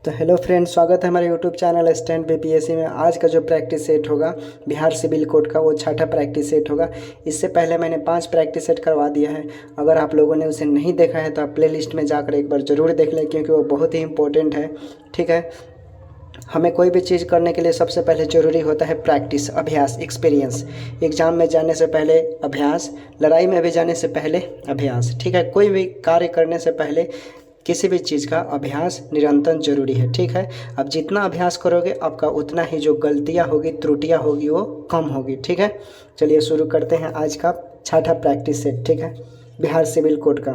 तो hello friends, स्वागत है हमारे यूट्यूब चैनल स्टैंड बीपीएससी में। आज का जो प्रैक्टिस सेट होगा बिहार सिविल कोड का, वो छठा प्रैक्टिस सेट होगा। इससे पहले मैंने 5 प्रैक्टिस सेट करवा दिया है। अगर आप लोगों ने उसे नहीं देखा है तो आप प्ले लिस्ट में जाकर एक बार ज़रूर देख लें, क्योंकि वो बहुत ही इंपॉर्टेंट है। ठीक है, हमें कोई भी चीज़ करने के लिए सबसे पहले ज़रूरी होता है प्रैक्टिस, अभ्यास, एक्सपीरियंस। एग्ज़ाम में जाने से पहले अभ्यास, लड़ाई में भी जाने से पहले अभ्यास। ठीक है, कोई भी कार्य करने से पहले किसी भी चीज़ का अभ्यास निरंतर ज़रूरी है। ठीक है, अब जितना अभ्यास करोगे आपका उतना ही जो गलतियाँ होगी, त्रुटियाँ होगी, वो कम होगी। ठीक है, चलिए शुरू करते हैं आज का छठा प्रैक्टिस सेट। ठीक है, बिहार सिविल कोड का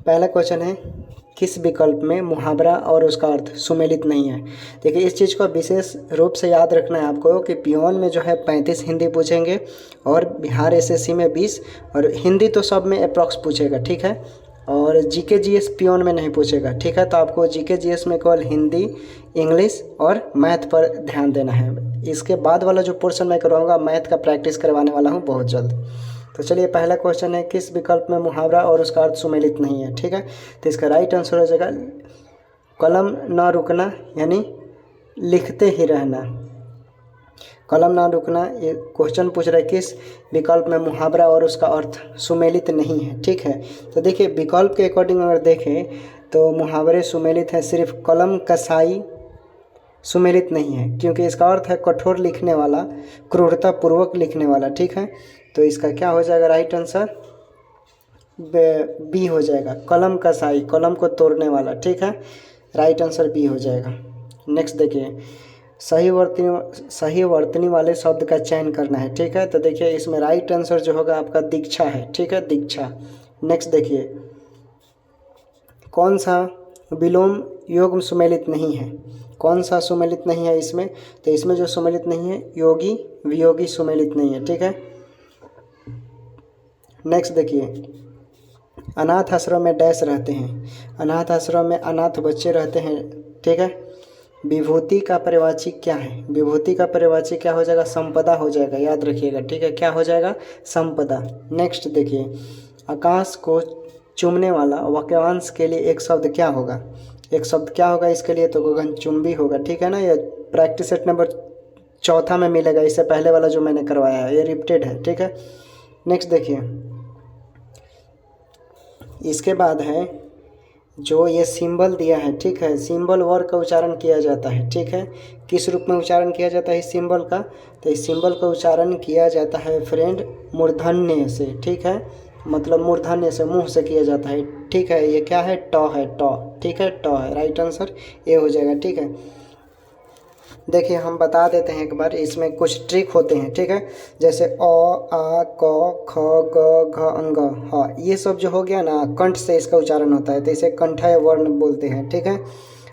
पहला क्वेश्चन है, किस विकल्प में मुहावरा और उसका अर्थ सुमेलित नहीं है। देखिए, इस चीज़ को विशेष रूप से याद रखना है आपको कि पियोन में जो है 35 हिंदी पूछेंगे और बिहार एसएससी में 20, और हिंदी तो सब में अप्रॉक्स पूछेगा। ठीक है, और जीके जीएस पियोन में नहीं पूछेगा। ठीक है, तो आपको जीके जीएस में केवल हिंदी, इंग्लिश और मैथ पर ध्यान देना है। इसके बाद वाला जो पोर्शन मैं करवाऊँगा, मैथ का प्रैक्टिस करवाने वाला हूँ बहुत जल्द। तो चलिए, पहला क्वेश्चन है, किस विकल्प में मुहावरा और उसका अर्थ सुमेलित नहीं है। ठीक है, तो इसका राइट आंसर हो जाएगा कलम ना रुकना, यानी लिखते ही रहना। कलम ना रुकना, ये क्वेश्चन पूछ रहा है किस विकल्प में मुहावरा और उसका अर्थ सुमेलित नहीं है। ठीक है, तो देखिए विकल्प के अकॉर्डिंग अगर देखें तो मुहावरे सुमेलित है, सिर्फ कलम कसाई सुमेलित नहीं है, क्योंकि इसका अर्थ है कठोर लिखने वाला, क्रूरतापूर्वक लिखने वाला। ठीक है, तो इसका क्या हो जाएगा राइट आंसर, बी हो जाएगा, कलम कसाई, कलम को तोड़ने वाला। ठीक है, राइट आंसर बी हो जाएगा। नेक्स्ट देखिए, सही वर्तनी वाले शब्द का चयन करना है। ठीक है, तो देखिए इसमें राइट आंसर जो होगा आपका दीक्षा है। ठीक है, दीक्षा। नेक्स्ट देखिए, कौन सा विलोम योग सुमेलित नहीं है। कौन सा सुमेलित नहीं है इसमें, तो इसमें जो सुमेलित नहीं है, योगी वियोगी सुमेलित नहीं है। ठीक है, नेक्स्ट देखिए, अनाथ आश्रम में डैश रहते हैं। अनाथ आश्रम में अनाथ बच्चे रहते हैं। ठीक है, विभूति का पर्यायवाची क्या है। विभूति का पर्यायवाची क्या हो जाएगा, संपदा हो जाएगा, याद रखिएगा। ठीक है, क्या हो जाएगा, संपदा। नेक्स्ट देखिए, आकाश को चूमने वाला वाक्यांश के लिए एक शब्द क्या होगा। एक शब्द क्या होगा इसके लिए, तो गगनचुंबी होगा। ठीक है ना, ये प्रैक्टिस सेट नंबर 4 में मिलेगा। इससे पहले वाला जो मैंने करवाया है ये रिपीटेड है। ठीक है, नेक्स्ट देखिए, इसके बाद है जो ये सिंबल दिया है। ठीक है, सिंबल वर्ड का उच्चारण किया जाता है। ठीक है, किस रूप में उच्चारण किया जाता है इस सिंबल का, तो इस सिंबल का उच्चारण किया जाता है फ्रेंड मूर्धन्य से। ठीक है, मतलब मूर्धन्य से, मुंह से किया जाता है। ठीक है, ये क्या है, ट है, ट। ठीक है, ट है, राइट आंसर ये हो जाएगा। ठीक है, देखिए हम बता देते हैं एक बार, इसमें कुछ ट्रिक होते हैं। ठीक है, जैसे अ, आ, क, ख, ग, घ, अंग, ह, ये सब जो हो गया ना, कंठ से इसका उच्चारण होता है, तो इसे कंठय वर्ण बोलते हैं। ठीक है,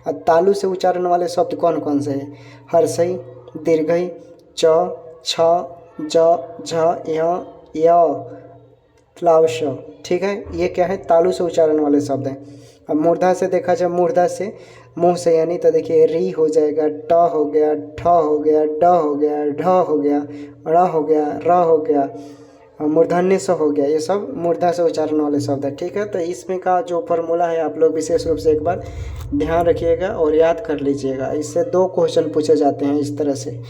अब तालु से उच्चारण वाले शब्द कौन कौन से हैं, हर्षई, दीर्घई, च, छ, ज, झ, य, प्लावश। ठीक है, ये क्या है, तालु से उच्चारण वाले शब्द हैं। अब मूर्धा से देखा जाए, मूर्धा से मुंह से, यानी तो देखिए री हो जाएगा, ट हो गया, ठ हो गया, ड हो गया, ढ हो गया, ड़ हो गया, र हो गया, मूर्धन्य से हो गया। ये सब मूर्धा से उच्चारण वाले शब्द है। ठीक है, तो इसमें का जो फॉर्मूला है आप लोग विशेष रूप से एक बार ध्यान रखिएगा और याद कर लीजिएगा। इससे 2 क्वेश्चन पूछे जाते हैं इस तरह से।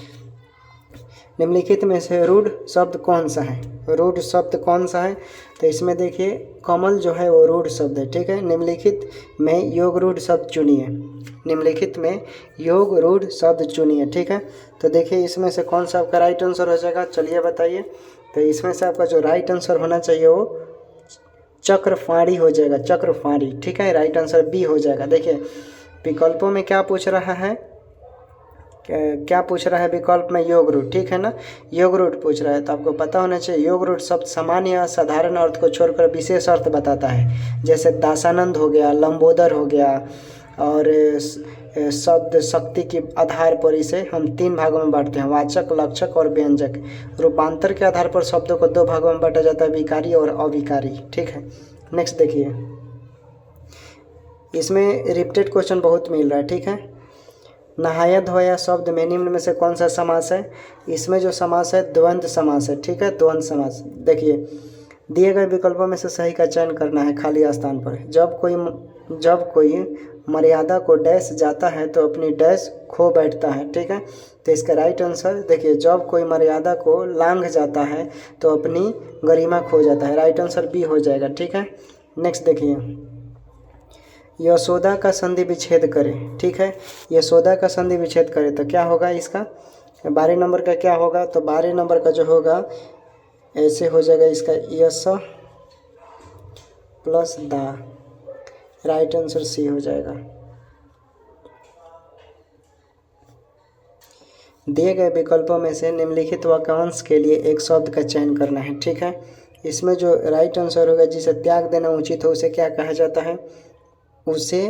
निम्नलिखित में से रूढ़ शब्द कौन सा है। रूढ़ शब्द कौन सा है, तो इसमें देखिए कमल जो है वो रूढ़ शब्द है। ठीक है, निम्नलिखित में योग रूढ़ शब्द चुनिए। निम्नलिखित में योग रूढ़ शब्द चुनिए। ठीक है, तो देखिए इसमें से कौन सा आपका राइट आंसर हो जाएगा, चलिए बताइए। तो इसमें से आपका जो राइट आंसर होना चाहिए वो चक्रफाड़ी हो जाएगा, चक्रफाड़ी। ठीक है, राइट आंसर बी हो जाएगा। देखिए विकल्पों में क्या पूछ रहा है, क्या पूछ रहा है विकल्प में, योग रूढ़। ठीक है ना, योग रूढ़ पूछ रहा है, तो आपको पता होना चाहिए योग रूढ़ शब्द सामान्य या साधारण अर्थ को छोड़कर विशेष अर्थ बताता है। जैसे दासानंद हो गया, लंबोदर हो गया, और शब्द शक्ति के आधार पर इसे हम 3 भागों में बांटते हैं, वाचक, लक्षक और व्यंजक। रूपांतर के आधार पर शब्दों को 2 भागों में बांटा जाता है, विकारी और अविकारी। ठीक है, नेक्स्ट देखिए, इसमें रिपीटेड क्वेश्चन बहुत मिल रहा है। ठीक है, नहाया धोया शब्द में निम्न में से कौन सा समास है। इसमें जो समास है द्वंद्व समास है। ठीक है, द्वंद्व समास। देखिए दिए गए विकल्पों में से सही का चयन करना है खाली स्थान पर। जब कोई मर्यादा को डैश जाता है तो अपनी डैश खो बैठता है। ठीक है, तो इसका राइट आंसर देखिए, जब कोई मर्यादा को लांघ जाता है तो अपनी गरिमा खो जाता है। राइट आंसर बी हो जाएगा। ठीक है, नेक्स्ट देखिए, यशोदा का संधि विच्छेद करें। ठीक है, यशोदा का संधि विच्छेद करें तो क्या होगा इसका, 12 नंबर का क्या होगा, तो 12 नंबर का जो होगा ऐसे हो जाएगा इसका, यश प्लस दा। राइट आंसर सी हो जाएगा। दिए गए विकल्पों में से निम्नलिखित वाक्यांश के लिए एक शब्द का चयन करना है। ठीक है, इसमें जो राइट आंसर होगा, जिसे त्याग देना उचित हो, उसे क्या कहा जाता है, उसे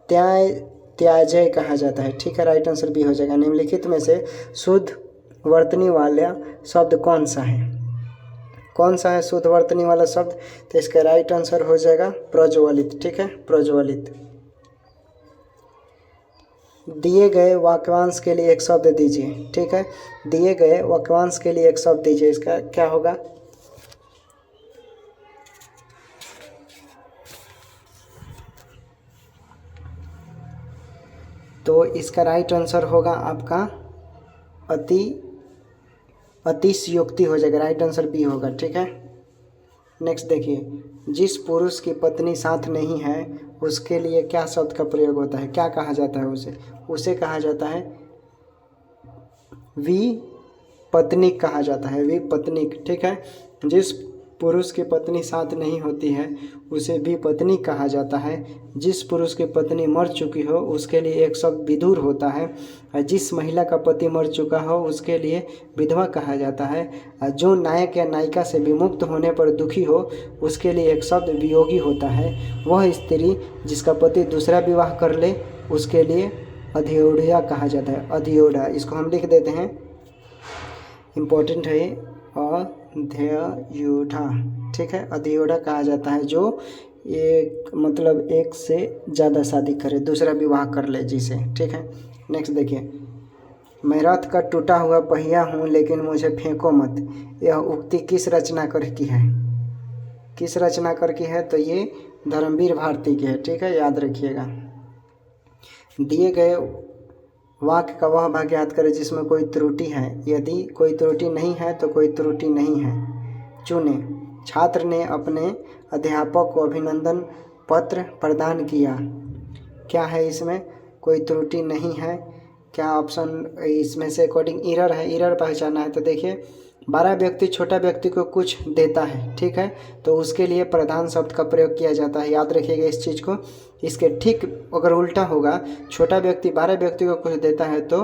त्याज्य कहा जाता है। ठीक है, राइट आंसर बी हो जाएगा। निम्नलिखित में से शुद्ध वर्तनी वाला शब्द कौन सा है, कौन सा है शुद्ध वर्तनी वाला शब्द, तो इसका राइट आंसर हो जाएगा प्रज्वलित। ठीक है, प्रज्वलित। दिए गए वाक्यांश के लिए एक शब्द दीजिए। ठीक है, दिए गए वाक्यांश के लिए एक शब्द दीजिए, इसका क्या होगा, तो इसका राइट आंसर होगा आपका अतिशयोक्ति हो जाएगा। राइट आंसर बी होगा। ठीक है, नेक्स्ट देखिए, जिस पुरुष की पत्नी साथ नहीं है उसके लिए क्या शब्द का प्रयोग होता है, क्या कहा जाता है उसे कहा जाता है विपत्निक कहा जाता है, विपत्निक। ठीक है, जिस पुरुष की पत्नी साथ नहीं होती है उसे विपत्निक कहा जाता है। जिस पुरुष की पत्नी मर चुकी हो उसके लिए एक शब्द विधुर होता है। जिस महिला का पति मर चुका हो उसके लिए विधवा कहा जाता है। जो नायक या नायिका से विमुक्त होने पर दुखी हो उसके लिए एक शब्द वियोगी होता है। वह स्त्री जिसका पति दूसरा विवाह कर ले उसके लिए अधियोढ़ा कहा जाता है, अधियोढ़ा। इसको हम लिख देते हैं, इम्पोर्टेंट है, अध्ययोढ़ा। ठीक है, अधियोढ़ा कहा जाता है जो एक से ज़्यादा शादी करे, दूसरा विवाह कर ले जिसे। ठीक है, नेक्स्ट देखिए, मैं रथ का टूटा हुआ पहिया हूँ लेकिन मुझे फेंको मत, यह उक्ति किस रचनाकार की है, किस रचनाकार की है, तो ये धर्मवीर भारती की है। ठीक है, याद रखिएगा। दिए गए वाक्य का वह भाग याद करें जिसमें कोई त्रुटि है, यदि कोई त्रुटि नहीं है तो कोई त्रुटि नहीं है चुने। छात्र ने अपने अध्यापक को अभिनंदन पत्र प्रदान किया, क्या है इसमें, कोई त्रुटि नहीं है, क्या ऑप्शन इसमें से अकॉर्डिंग एरर है, एरर पहचाना है। तो देखिए, 12 व्यक्ति छोटा व्यक्ति को कुछ देता है, ठीक है, तो उसके लिए प्रधान शब्द का प्रयोग किया जाता है। याद रखिएगा इस चीज़ को। इसके ठीक अगर उल्टा होगा, छोटा व्यक्ति 12 व्यक्ति को कुछ देता है तो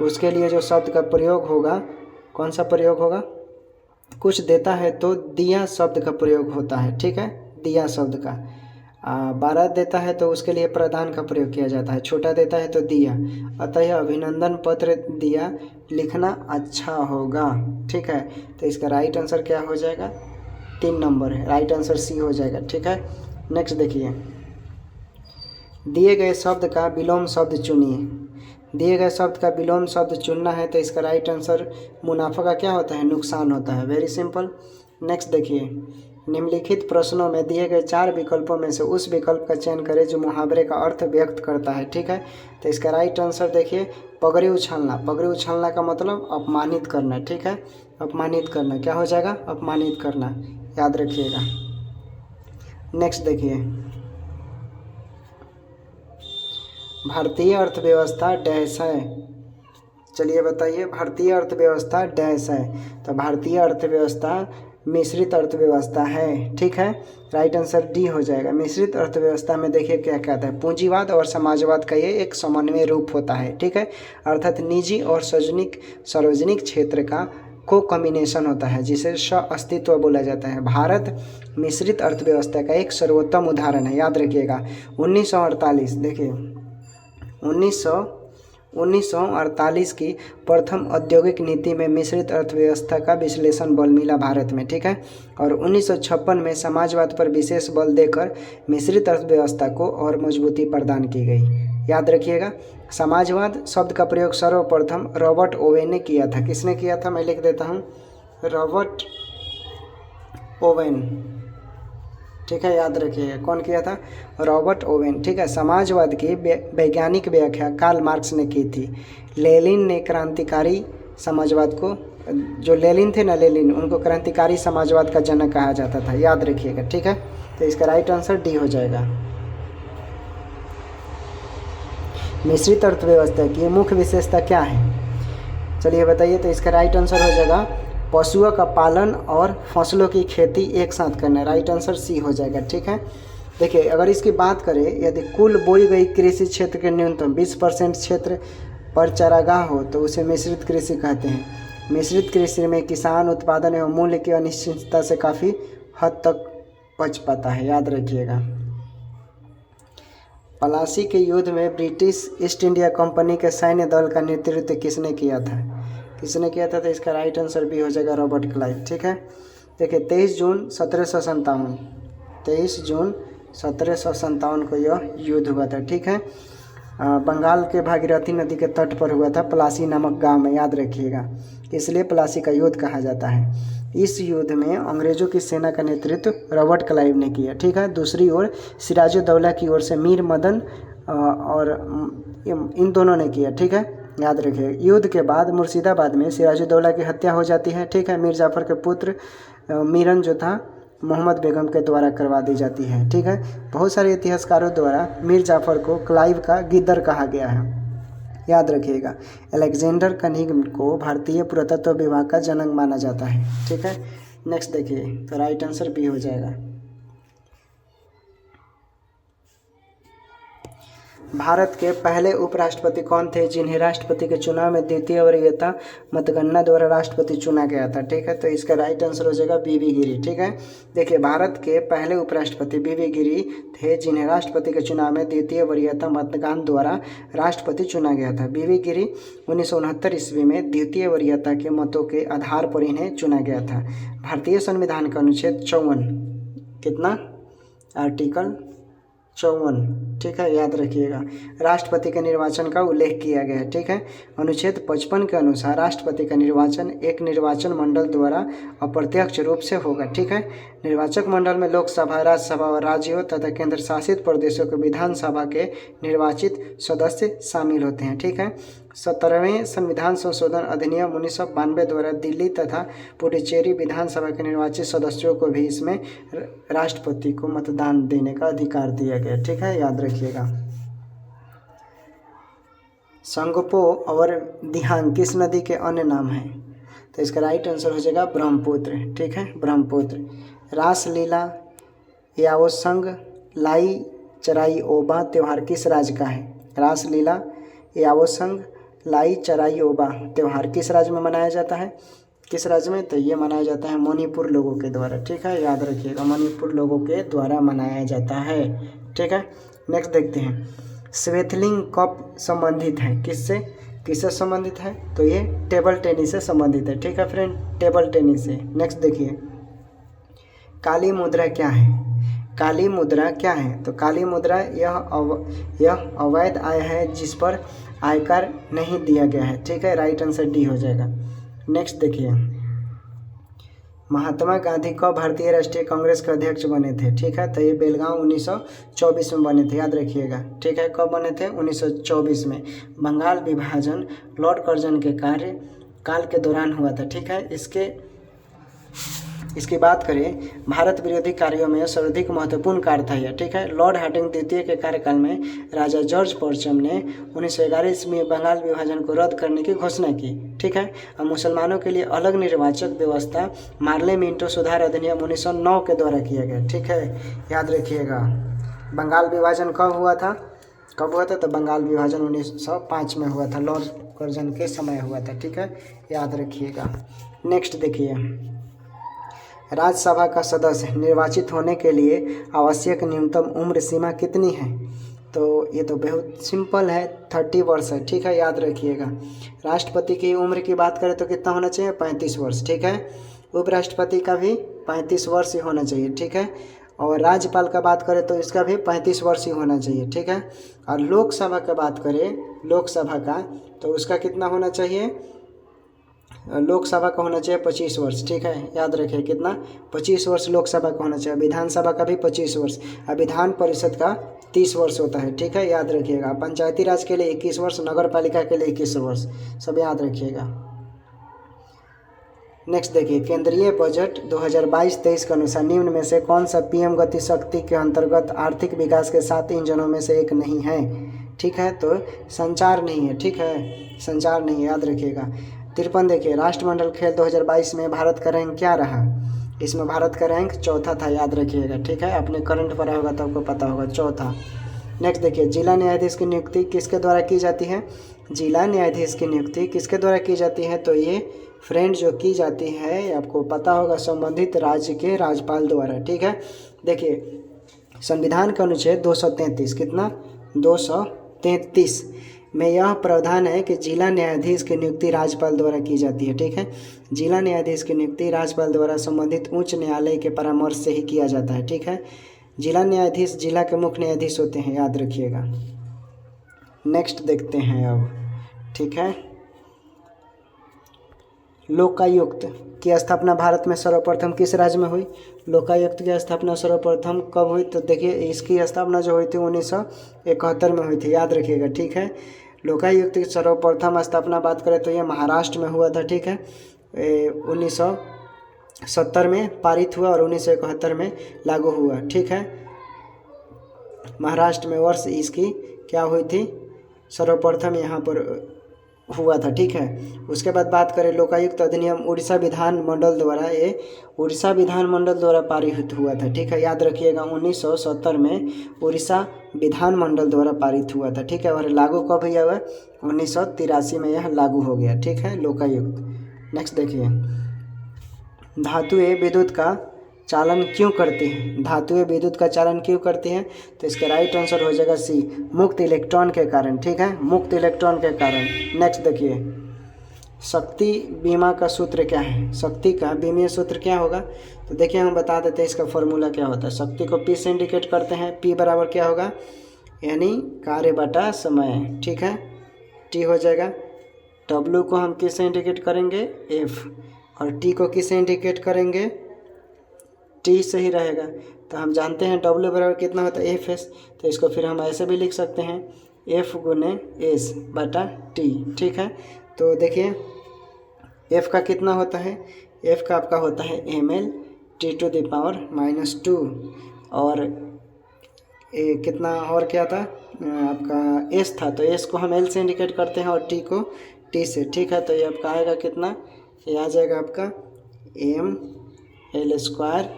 उसके लिए जो शब्द का प्रयोग होगा, कौन सा प्रयोग होगा, कुछ देता है तो दिया शब्द का प्रयोग होता है। ठीक है, दिया शब्द का। 12 देता है तो उसके लिए प्रधान का प्रयोग किया जाता है, छोटा देता है तो दिया। अतः अभिनंदन पत्र दिया लिखना अच्छा होगा। ठीक है, तो इसका राइट आंसर क्या हो जाएगा, 3 नंबर है, राइट आंसर सी हो जाएगा। ठीक है, नेक्स्ट देखिए, दिए गए शब्द का विलोम शब्द चुनिए। दिए गए शब्द का विलोम शब्द चुनना है तो इसका राइट आंसर मुनाफा का क्या होता है, नुकसान होता है। Very simple. नेक्स्ट देखिए, निम्नलिखित प्रश्नों में दिए गए 4 विकल्पों में से उस विकल्प का चयन करें जो मुहावरे का अर्थ व्यक्त करता है। ठीक है, तो इसका राइट आंसर देखिए, पगड़ी उछालना। पगड़ी उछालना का मतलब अपमानित करना। ठीक है, अपमानित करना क्या हो जाएगा, अपमानित करना, याद रखिएगा। नेक्स्ट देखिए, भारतीय अर्थव्यवस्था डैश है, चलिए बताइए, भारतीय अर्थव्यवस्था डैश है, तो भारतीय अर्थव्यवस्था मिश्रित अर्थव्यवस्था है। ठीक है, राइट आंसर डी हो जाएगा। मिश्रित अर्थव्यवस्था में देखिए क्या कहता है, पूंजीवाद और समाजवाद का ये एक समन्वय रूप होता है। ठीक है, अर्थात निजी और सार्वजनिक क्षेत्र का को कॉम्बिनेशन होता है जिसे सह-अस्तित्व बोला जाता है। भारत मिश्रित अर्थव्यवस्था का एक सर्वोत्तम उदाहरण है, याद रखिएगा। 1948 देखिए, 1948 की प्रथम औद्योगिक नीति में मिश्रित अर्थव्यवस्था का विश्लेषण बल मिला भारत में। ठीक है, और 1956 में समाजवाद पर विशेष बल देकर मिश्रित अर्थव्यवस्था को और मजबूती प्रदान की गई। याद रखिएगा, समाजवाद शब्द का प्रयोग सर्वप्रथम रॉबर्ट ओवेन ने किया था। किसने किया था, मैं लिख देता हूँ, रॉबर्ट ओवेन। ठीक है, याद रखिएगा। कौन किया था? Robert Owen. ठीक है, समाजवाद की वैज्ञानिक व्याख्या कार्ल मार्क्स ने की थी। लेनिन ने क्रांतिकारी समाजवाद को, जो लेनिन थे ना, लेनिन, उनको क्रांतिकारी समाजवाद का जनक कहा जाता था, याद रखिएगा। ठीक है, तो इसका राइट आंसर डी हो जाएगा। मिश्रित अर्थव्यवस्था की मुख्य विशेषता क्या है? चलिए बताइए। तो इसका राइट आंसर हो जाएगा पशुओं का पालन और फसलों की खेती एक साथ करना। राइट आंसर सी हो जाएगा। ठीक है, देखिए अगर इसकी बात करें, यदि कुल बोई गई कृषि क्षेत्र के न्यूनतम 20% क्षेत्र पर चारागाह हो तो उसे मिश्रित कृषि कहते हैं। मिश्रित कृषि में किसान उत्पादन एवं मूल्य की अनिश्चितता से काफ़ी हद तक बच पाता है, याद रखिएगा। प्लासी के युद्ध में ब्रिटिश ईस्ट इंडिया कंपनी के सैन्य दल का नेतृत्व किसने किया था? किसने किया था? तो इसका राइट आंसर भी हो जाएगा रॉबर्ट क्लाइव। ठीक है, देखिए 23 जून 1757, 23 जून 1757 को यह युद्ध हुआ था। ठीक है, बंगाल के भागीरथी नदी के तट पर हुआ था, प्लासी नामक गांव में, याद रखिएगा। इसलिए प्लासी का युद्ध कहा जाता है। इस युद्ध में अंग्रेजों की सेना का नेतृत्व रॉबर्ट क्लाइव ने किया। ठीक है, दूसरी ओर सिराजुद्दौला की ओर से मीर मदन और इन दोनों ने किया। ठीक है, याद रखिए। युद्ध के बाद मुर्शिदाबाद में सिराजुद्दौला की हत्या हो जाती है। ठीक है, मीर जाफर के पुत्र मीरन जो था मोहम्मद बेगम के द्वारा करवा दी जाती है। ठीक है, बहुत सारे इतिहासकारों द्वारा मीर जाफर को क्लाइव का गिद्दर कहा गया है, याद रखिएगा। अलेक्जेंडर कनिंग को भारतीय पुरातत्व विभाग का जनक माना जाता है। ठीक है, नेक्स्ट देखिए। तो राइट आंसर बी हो जाएगा। भारत के पहले उपराष्ट्रपति कौन थे जिन्हें राष्ट्रपति के चुनाव में द्वितीय वरीयता मतगणना द्वारा राष्ट्रपति चुना गया था? ठीक है, तो इसका राइट आंसर हो जाएगा बीबी गिरी। ठीक है, देखिए भारत के पहले उपराष्ट्रपति बीबी गिरी थे जिन्हें राष्ट्रपति के चुनाव में द्वितीय वरीयता मतदान द्वारा राष्ट्रपति चुना गया था। बीबी गिरी 1969 ईस्वी में द्वितीय वरीयता के मतों के आधार पर इन्हें चुना गया था। भारतीय संविधान का अनुच्छेद 54, कितना? आर्टिकल 54। ठीक है, याद रखिएगा। राष्ट्रपति के निर्वाचन का उल्लेख किया गया है। ठीक है, अनुच्छेद 55 के अनुसार राष्ट्रपति का निर्वाचन एक निर्वाचन मंडल द्वारा अप्रत्यक्ष रूप से होगा। ठीक है, निर्वाचक मंडल में लोकसभा, राज्यसभा और राज्यों तथा केंद्र शासित प्रदेशों के विधानसभा के निर्वाचित सदस्य शामिल होते हैं। ठीक है, 17वें संविधान संशोधन अधिनियम 1992 द्वारा दिल्ली तथा पुडुचेरी विधानसभा के निर्वाचित सदस्यों को भी इसमें राष्ट्रपति को मतदान देने का अधिकार दिया गया। ठीक है, याद रखिएगा। संगपो और दिहांग किस नदी के अन्य नाम हैं? तो इसका राइट आंसर हो जाएगा ब्रह्मपुत्र। ठीक है, ब्रह्मपुत्र। रासलीला याओसंग लाई चराई ओबा त्यौहार किस राज्य का है? रासलीला याओसंग लाई चराई ओबा त्यौहार किस राज्य में मनाया जाता है? किस राज्य में? तो ये मनाया जाता है मणिपुर लोगों के द्वारा। ठीक है, याद रखिएगा, मणिपुर लोगों के द्वारा मनाया जाता है। ठीक है, नेक्स्ट देखते हैं। स्वेथलिंग कप संबंधित है किससे? किससे संबंधित है? तो ये टेबल टेनिस से संबंधित है। ठीक है फ्रेंड, टेबल टेनिस से। नेक्स्ट देखिए, काली मुद्रा क्या है? काली मुद्रा क्या है? तो काली मुद्रा यह अवैध आय है जिस पर आयकर नहीं दिया गया है। ठीक है, राइट आंसर डी हो जाएगा। नेक्स्ट देखिए, महात्मा गांधी कब भारतीय राष्ट्रीय कांग्रेस के अध्यक्ष बने थे? ठीक है, तो ये बेलगांव 1924 में बने थे, याद रखिएगा। ठीक है, कब बने थे? 1924 में। बंगाल विभाजन लॉर्ड कर्जन के कार्यकाल के दौरान हुआ था। ठीक है, इसकी बात करें, भारत विरोधी कार्यों में सर्वाधिक महत्वपूर्ण कार्य था यह। ठीक है, लॉर्ड हार्डिंग द्वितीय के कार्यकाल में राजा जॉर्ज परचम ने 1911 ईस्वी में बंगाल विभाजन को रद्द करने की घोषणा की। ठीक है, और मुसलमानों के लिए अलग निर्वाचक व्यवस्था मार्ले मिंटो सुधार अधिनियम 1909 के द्वारा किया गया। ठीक है, याद रखिएगा। बंगाल विभाजन कब हुआ था? तो बंगाल विभाजन 1905 में हुआ था, लॉर्ड कर्जन के समय हुआ था। ठीक है, याद रखिएगा। नेक्स्ट देखिए, राज्यसभा का सदस्य निर्वाचित होने के लिए आवश्यक न्यूनतम उम्र सीमा कितनी है? तो ये तो बहुत सिंपल है, 30 वर्ष है। ठीक है, याद रखिएगा। राष्ट्रपति की उम्र की बात करें तो कितना होना चाहिए? 35 वर्ष। ठीक है, उपराष्ट्रपति का भी 35 वर्ष ही होना चाहिए। ठीक है, और राज्यपाल का बात करें तो इसका भी 35 वर्ष ही होना चाहिए। ठीक है, और लोकसभा का बात करें, लोकसभा का, तो उसका कितना होना चाहिए? लोकसभा का होना चाहिए 25 वर्ष, ठीक है, याद रखिए कितना, 25 वर्ष लोकसभा का होना चाहिए, विधानसभा का भी 25 वर्ष, और विधान परिषद का 30 वर्ष होता है, ठीक है, याद रखिएगा। पंचायती राज के लिए 21 वर्ष, नगर पालिका के लिए 21 वर्ष, सब याद रखिएगा। नेक्स्ट देखिए, केंद्रीय बजट 2022-23 के अनुसार निम्न में से कौन सा पीएम गति शक्ति के अंतर्गत आर्थिक विकास के 7 इंजनों में से एक नहीं है, ठीक है, तो संचार नहीं है, ठीक है, संचार नहीं है, याद रखिएगा। 53 देखिए, राष्ट्रमंडल खेल 2022 में भारत का रैंक क्या रहा, इसमें भारत का रैंक चौथा था, याद रखिएगा, ठीक है, आपने करंट पढ़ा होगा तो आपको पता होगा, चौथा। नेक्स्ट देखिए, जिला न्यायाधीश की नियुक्ति किसके द्वारा की जाती है, जिला न्यायाधीश की नियुक्ति किसके द्वारा की जाती है, तो ये फ्रेंड जो की जाती है आपको पता होगा संबंधित राज्य के राज्यपाल द्वारा, ठीक है। देखिए, संविधान का अनुच्छेद 233, कितना, 233 में यह प्रावधान है कि जिला न्यायाधीश की नियुक्ति राज्यपाल द्वारा की जाती है, ठीक है, जिला न्यायाधीश की नियुक्ति राज्यपाल द्वारा संबंधित उच्च न्यायालय के परामर्श से ही किया जाता है, ठीक है। जिला न्यायाधीश जिला के मुख्य न्यायाधीश होते हैं, याद रखिएगा। नेक्स्ट देखते हैं अब, ठीक है, लोकायुक्त की स्थापना भारत में सर्वप्रथम किस राज्य में हुई, लोकायुक्त की स्थापना सर्वप्रथम कब हुई, तो देखिए इसकी स्थापना जो हुई थी 1971 में हुई थी, याद रखिएगा, ठीक है। लोकायुक्त की सर्वप्रथम स्थापना बात करें तो ये महाराष्ट्र में हुआ था, ठीक है, 1970 में पारित हुआ और 1971 में लागू हुआ, ठीक है। महाराष्ट्र में वर्ष इसकी क्या हुई थी, सर्वप्रथम यहाँ पर हुआ था, ठीक है। उसके बाद बात करें लोकायुक्त अधिनियम उड़ीसा विधान मंडल द्वारा, ये उड़ीसा विधान मंडल द्वारा पारित हुआ था, ठीक है, याद रखिएगा। 1970 में उड़ीसा विधान मंडल द्वारा पारित हुआ था, ठीक है, और लागू कब हुआ, 1983 में यह लागू हो गया, ठीक है, लोकायुक्त। नेक्स्ट देखिए, धातुएं विद्युत का चालन क्यों करती हैं, धातुएं विद्युत का चालन क्यों करती हैं, तो इसका राइट आंसर हो जाएगा सी, मुक्त इलेक्ट्रॉन के कारण, ठीक है, मुक्त इलेक्ट्रॉन के कारण। नेक्स्ट देखिए, शक्ति बीमा का सूत्र क्या है, शक्ति का बीमीय सूत्र क्या होगा, तो देखिए हम बता देते हैं इसका फॉर्मूला क्या होता है। शक्ति को पी से इंडिकेट करते हैं, पी बराबर क्या होगा, यानी कार्य बटा समय, ठीक है, टी हो जाएगा। डब्ल्यू को हम किस से इंडिकेट करेंगे, एफ, और टी को किस से इंडिकेट करेंगे, टी से ही रहेगा। तो हम जानते हैं डब्ल्यू बराबर कितना होता है, एफ एस, तो इसको फिर हम ऐसे भी लिख सकते हैं, एफ गुने एस बटा टी, ठीक है। तो देखिए एफ का कितना होता है, एफ का आपका होता है M L T to the power -2, और कितना और क्या था आपका एस था, तो एस को हम एल से इंडिकेट करते हैं और टी को टी से, ठीक है। तो ये आपका आएगा कितना, ये आ जाएगा आपका M L square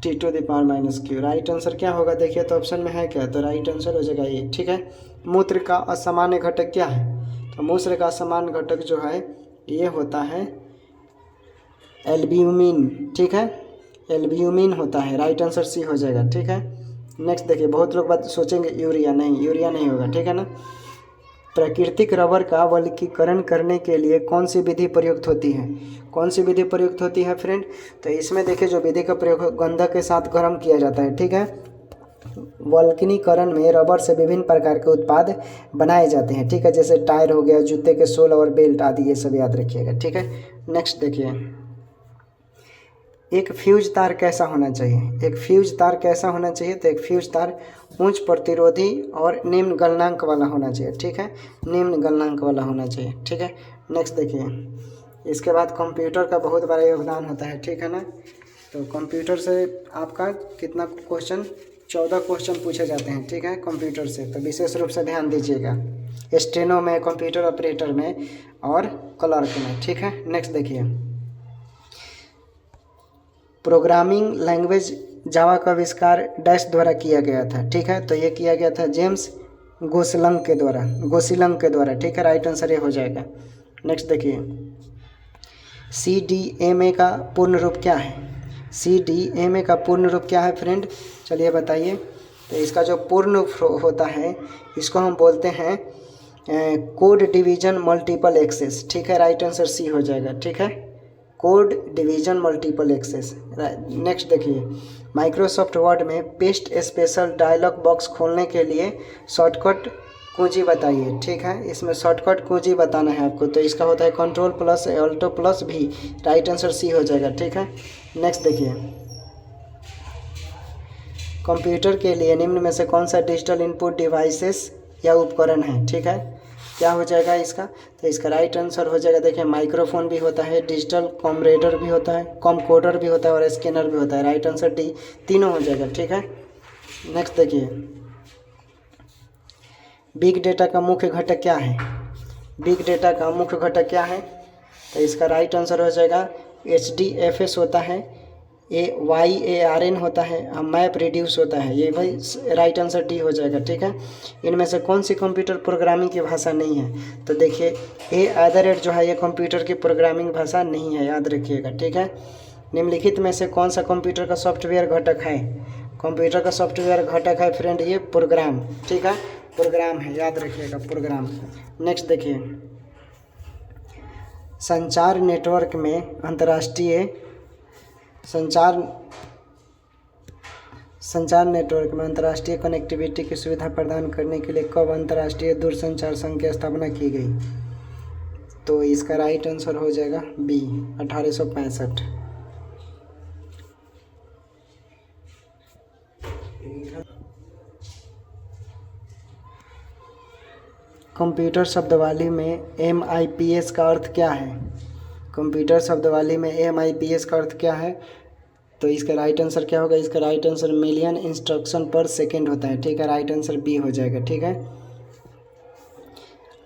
T to the power -q। Right answer क्या होगा, देखिए तो ऑप्शन में है क्या, तो राइट आंसर हो जाएगा ये, ठीक है। मूत्र का असामान्य घटक क्या है, तो मूत्र का असामान्य घटक जो है ये होता है एल्ब्यूमिन, ठीक है, एल्ब्यूमिन होता है, राइट आंसर सी हो जाएगा, ठीक है। नेक्स्ट देखिए, बहुत लोग बात सोचेंगे यूरिया नहीं होगा, ठीक है ना। प्राकृतिक रबर का वर्गीकरण करने के लिए कौन सी विधि प्रयुक्त होती है, कौन सी विधि प्रयुक्त होती है फ्रेंड, तो इसमें देखिए जो विधि का प्रयोग गंधक के साथ गर्म किया जाता है, ठीक है। वल्कनीकरण में रबर से विभिन्न प्रकार के उत्पाद बनाए जाते हैं, ठीक है, जैसे टायर हो गया, जूते के सोल और बेल्ट आदि, ये सब याद रखिएगा, ठीक है। नेक्स्ट देखिए, एक फ्यूज तार कैसा होना चाहिए, एक फ्यूज तार कैसा होना चाहिए, तो एक फ्यूज तार उच्च प्रतिरोधी और निम्न गलनांक वाला होना चाहिए, ठीक है, निम्न गलनांक वाला होना चाहिए, ठीक है। नेक्स्ट देखिए, इसके बाद कंप्यूटर का बहुत बड़ा योगदान होता है, ठीक है ना। तो कंप्यूटर से आपका कितना क्वेश्चन, 14 क्वेश्चन पूछे जाते हैं, ठीक है, कंप्यूटर से, तो विशेष रूप से ध्यान दीजिएगा, स्टेनो में, कंप्यूटर ऑपरेटर में और क्लर्क में, ठीक है। नेक्स्ट देखिए, प्रोग्रामिंग लैंग्वेज जावा का आविष्कार डैश द्वारा किया गया था, ठीक है, तो ये किया गया था जेम्स गोसलंग के द्वारा, ठीक है, राइट आंसर ये हो जाएगा। नेक्स्ट देखिए, CDMA का पूर्ण रूप क्या है, CDMA का पूर्ण रूप क्या है फ्रेंड, चलिए बताइए। तो इसका जो पूर्ण होता है इसको हम बोलते हैं कोड डिवीजन मल्टीपल एक्सेस, ठीक है, राइट आंसर सी हो जाएगा, ठीक है, code division multiple access. Next देखिए, माइक्रोसॉफ्ट वर्ड में पेस्ट स्पेशल डायलॉग बॉक्स खोलने के लिए शॉर्टकट कुंजी बताइए, ठीक है। इसमें शॉर्टकट कुंजी बताना है आपको, तो इसका होता है कंट्रोल प्लस ऑल्टो प्लस भी, राइट आंसर सी हो जाएगा, ठीक है। नेक्स्ट देखिए, कंप्यूटर के लिए निम्न में से कौन सा डिजिटल इनपुट डिवाइसेस या उपकरण है, ठीक है। क्या हो जाएगा इसका, तो इसका राइट आंसर हो जाएगा, देखिए माइक्रोफोन भी होता है, डिजिटल कॉमरेडर भी होता है, कॉमकोडर भी होता है और स्कैनर भी होता है। राइट आंसर डी, तीनों हो जाएगा, ठीक है। नेक्स्ट देखिए, बिग डेटा का मुख्य घटक क्या है, बिग डेटा का मुख्य घटक क्या है, तो इसका राइट आंसर हो जाएगा HDFS होता है, YARN होता है, मैप रिड्यूस होता है, ये भाई राइट आंसर डी हो जाएगा, ठीक है। इनमें से कौन सी कंप्यूटर प्रोग्रामिंग की भाषा नहीं है, तो देखिए A जो है ये कंप्यूटर की प्रोग्रामिंग भाषा नहीं है, याद रखिएगा, ठीक है। निम्नलिखित में से कौन सा कंप्यूटर का सॉफ्टवेयर घटक है, कंप्यूटर का सॉफ्टवेयर घटक है फ्रेंड ये प्रोग्राम, ठीक है, प्रोग्राम है, याद रखिएगा प्रोग्राम। नेक्स्ट देखिए, संचार नेटवर्क में अंतर्राष्ट्रीय संचार नेटवर्क में अंतर्राष्ट्रीय कनेक्टिविटी की सुविधा प्रदान करने के लिए कब अंतर्राष्ट्रीय दूरसंचार संघ की स्थापना की गई, तो इसका राइट आंसर हो जाएगा बी, 1865। कंप्यूटर शब्दावली में MIPS का अर्थ क्या है, कंप्यूटर शब्दावली में MIPS का अर्थ क्या है, तो इसका राइट आंसर क्या होगा, इसका राइट आंसर मिलियन इंस्ट्रक्शन पर सेकंड होता है, ठीक है। राइट आंसर बी हो जाएगा, ठीक है।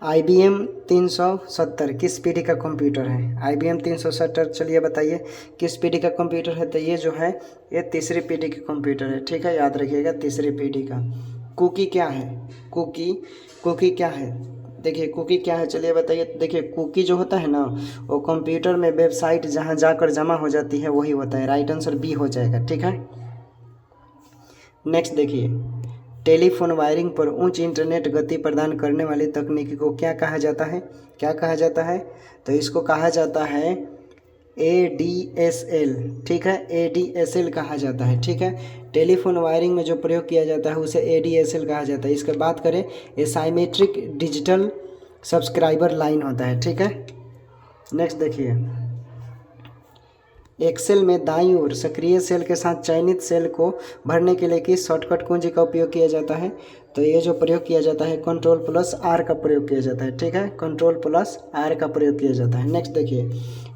IBM 370 किस पीढ़ी का कंप्यूटर है, IBM 370 चलिए बताइए किस पीढ़ी का कंप्यूटर है, तो ये जो है ये तीसरी पीढ़ी का कंप्यूटर है, ठीक है, याद रखिएगा तीसरी पीढ़ी का। कुकी क्या है, कुकी क्या है, देखिए कुकी क्या है, चलिए बताइए। देखिए कुकी जो होता है ना, वो कंप्यूटर में वेबसाइट जहाँ जाकर जमा हो जाती है वही होता है, राइट आंसर बी हो जाएगा, ठीक है। नेक्स्ट देखिए, टेलीफोन वायरिंग पर उच्च इंटरनेट गति प्रदान करने वाली तकनीकी को क्या कहा जाता है, क्या कहा जाता है, तो इसको कहा जाता है ADSL, ठीक है, ADSL कहा जाता है, ठीक है। टेलीफोन वायरिंग में जो प्रयोग किया जाता है उसे ADSL कहा जाता है। इसके बात करें एसाइमेट्रिक डिजिटल सब्सक्राइबर लाइन होता है, ठीक है। नेक्स्ट देखिए, एक्सेल में दाईं ओर सक्रिय सेल के साथ चयनित सेल को भरने के लिए किस शॉर्टकट कुंजी का उपयोग किया जाता है, तो ये जो प्रयोग किया जाता है Ctrl+R का प्रयोग किया जाता है, ठीक है, Ctrl+R का प्रयोग किया जाता है। नेक्स्ट देखिए,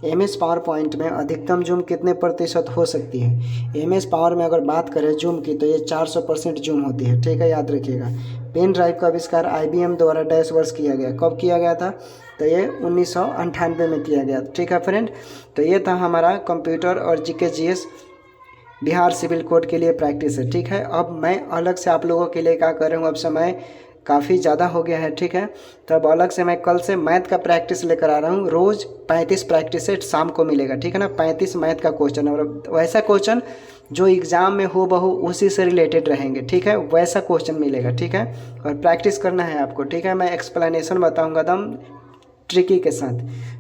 MS पावर पॉइंट में अधिकतम जूम कितने प्रतिशत हो सकती है, MS पावर में अगर बात करें जूम की तो ये 400% जूम होती है, ठीक है, याद रखिएगा। पेन ड्राइव का आविष्कार IBM द्वारा डैश वर्ष किया गया, कब किया गया था, तो ये 1998 में किया गया, ठीक है फ्रेंड। तो ये था हमारा कंप्यूटर और GK GS Bihar civil code के लिए प्रैक्टिस है, ठीक है। अब मैं अलग से आप लोगों के लिए क्या कर रहा हूँ, अब समय काफ़ी ज़्यादा हो गया है, ठीक है, तो अब अलग से मैं कल से मैथ का प्रैक्टिस लेकर आ रहा हूँ। रोज़ 35 प्रैक्टिस सेट शाम को मिलेगा, ठीक है ना, 35 मैथ का क्वेश्चन, और वैसा क्वेश्चन जो एग्ज़ाम में हो बहू उसी से रिलेटेड रहेंगे, ठीक है, वैसा क्वेश्चन मिलेगा, ठीक है, और प्रैक्टिस करना है आपको, ठीक है। मैं एक्सप्लेनेशन बताऊँगा एकदम ट्रिकी के साथ,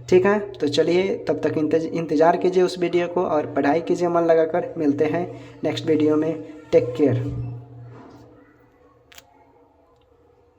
ठीक है। तो चलिए तब तक इंतज़ार कीजिए उस वीडियो को और पढ़ाई कीजिए मन लगाकर। मिलते हैं नेक्स्ट वीडियो में, टेक केयर।